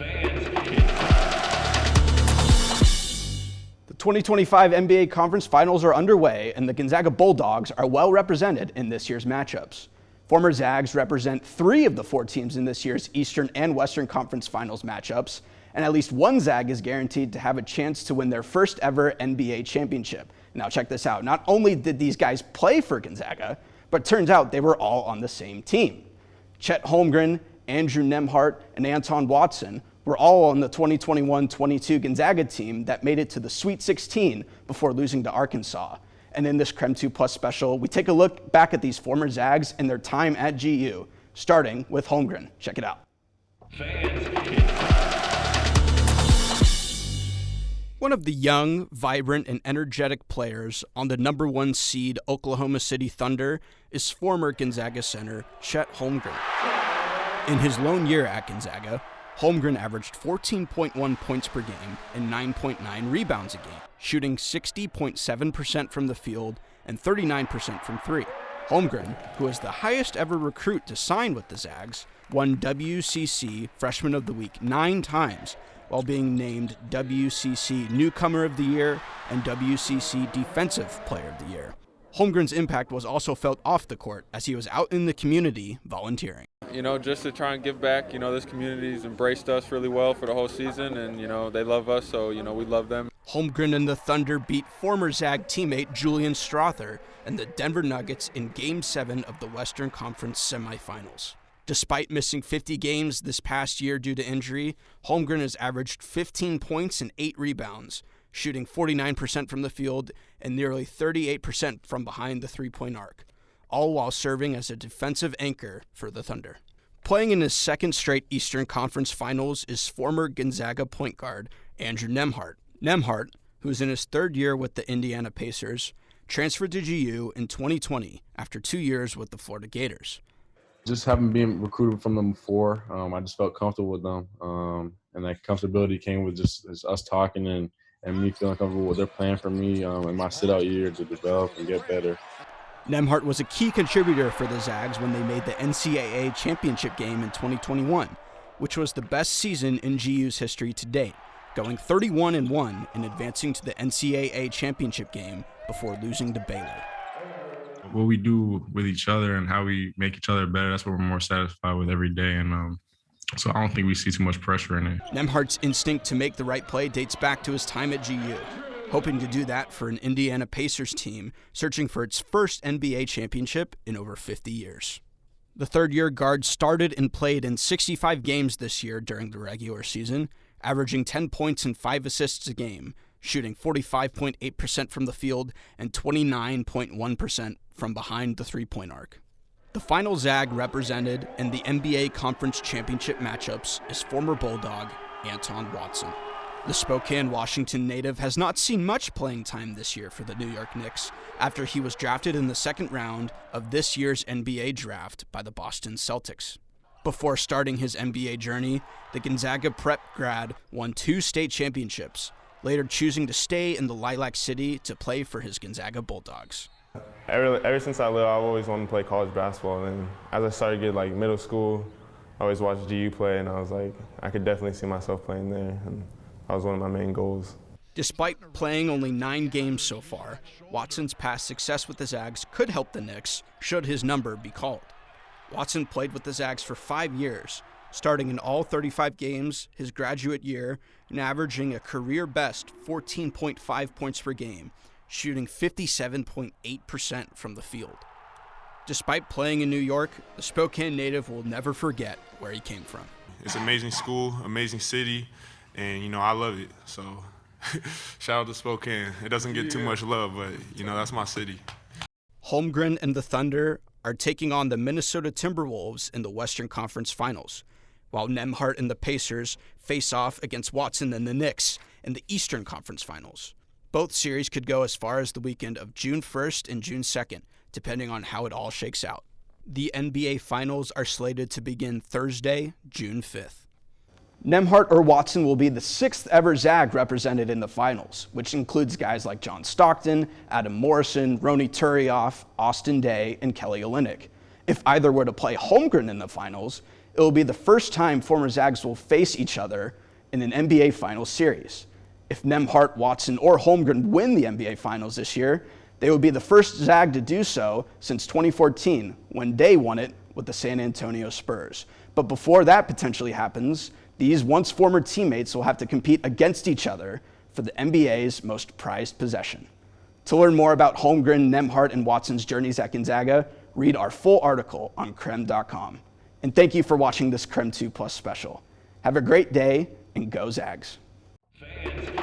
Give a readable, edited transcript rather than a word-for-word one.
The 2025 NBA Conference Finals are underway, and the Gonzaga-Bulldogs are well represented in this year's matchups. Former Zags represent 3 of the 4 teams in this year's Eastern and Western Conference Finals matchups, and at least one Zag is guaranteed to have a chance to win their first ever NBA championship. Now check this out. Not only did these guys play for Gonzaga, but turns out they were all on the same team. Chet Holmgren, Andrew Nembhard, and Anton Watson were all on the 2021-22 Gonzaga team that made it to the Sweet 16 before losing to Arkansas. And in this KREM 2 Plus special, we take a look back at these former Zags and their time at GU, starting with Holmgren. Check it out. One of the young, vibrant, and energetic players on the #1 seed Oklahoma City Thunder is former Gonzaga center Chet Holmgren. In his lone year at Gonzaga, Holmgren averaged 14.1 points per game and 9.9 rebounds a game, shooting 60.7% from the field and 39% from 3. Holmgren, who is the highest ever recruit to sign with the Zags, won WCC Freshman of the Week 9 times, while being named WCC Newcomer of the Year and WCC Defensive Player of the Year. Holmgren's impact was also felt off the court as he was out in the community volunteering. Just to try and give back. This community's embraced us really well for the whole season, and, they love us, so, we love them. Holmgren and the Thunder beat former Zag teammate Julian Strother and the Denver Nuggets in Game 7 of the Western Conference semifinals. Despite missing 50 games this past year due to injury, Holmgren has averaged 15 points and 8 rebounds, shooting 49% from the field and nearly 38% from behind the three-point arc, all while serving as a defensive anchor for the Thunder. Playing in his second straight Eastern Conference Finals is former Gonzaga point guard Andrew Nembhard. Nembhard, who is in his 3rd year with the Indiana Pacers, transferred to GU in 2020 after 2 years with the Florida Gators. Just having been recruited from them before, I just felt comfortable with them. And that comfortability came with just us talking and me feeling comfortable with their plan for me in my sit-out year to develop and get better. Nembhard was a key contributor for the Zags when they made the NCAA championship game in 2021, which was the best season in GU's history to date, going 31-1 and advancing to the NCAA championship game before losing to Baylor. What we do with each other and how we make each other better, that's what we're more satisfied with every day. And so I don't think we see too much pressure in it. Nembhard's instinct to make the right play dates back to his time at GU, hoping to do that for an Indiana Pacers team searching for its first NBA championship in over 50 years. The third-year guard started and played in 65 games this year during the regular season, averaging 10 points and 5 assists a game, shooting 45.8% from the field and 29.1% from behind the three-point arc. The final Zag represented in the NBA Conference Championship matchups is former Bulldog Anton Watson. The Spokane, Washington native has not seen much playing time this year for the New York Knicks after he was drafted in the 2nd round of this year's NBA draft by the Boston Celtics. Before starting his NBA journey, the Gonzaga prep grad won 2 state championships, later choosing to stay in the Lilac City to play for his Gonzaga Bulldogs. Ever since I was little, I've always wanted to play college basketball, and as I started to get middle school, I always watched GU play, and I was like, I could definitely see myself playing there, and that was one of my main goals. Despite playing only 9 games so far, Watson's past success with the Zags could help the Knicks should his number be called. Watson played with the Zags for 5 years, starting in all 35 games his graduate year and averaging a career-best 14.5 points per game, shooting 57.8% from the field. Despite playing in New York, the Spokane native will never forget where he came from. It's an amazing school, amazing city, and, I love it. So shout out to Spokane. It doesn't get too much love, but, that's my city. Holmgren and the Thunder are taking on the Minnesota Timberwolves in the Western Conference Finals, while Nembhard and the Pacers face off against Watson and the Knicks in the Eastern Conference Finals. Both series could go as far as the weekend of June 1st and June 2nd, depending on how it all shakes out. The NBA Finals are slated to begin Thursday, June 5th. Nembhard or Watson will be the 6th ever Zag represented in the finals, which includes guys like John Stockton, Adam Morrison, Rony Turioff, Austin Day, and Kelly Olynyk. If either were to play Holmgren in the finals, it will be the first time former Zags will face each other in an NBA Finals series. If Nembhard, Watson, or Holmgren win the NBA Finals this year, they would be the first Zag to do so since 2014, when they won it with the San Antonio Spurs. But before that potentially happens, these once former teammates will have to compete against each other for the NBA's most prized possession. To learn more about Holmgren, Nembhard, and Watson's journeys at Gonzaga, read our full article on KREM.com. And thank you for watching this KREM 2 Plus special. Have a great day, and go Zags. Fans.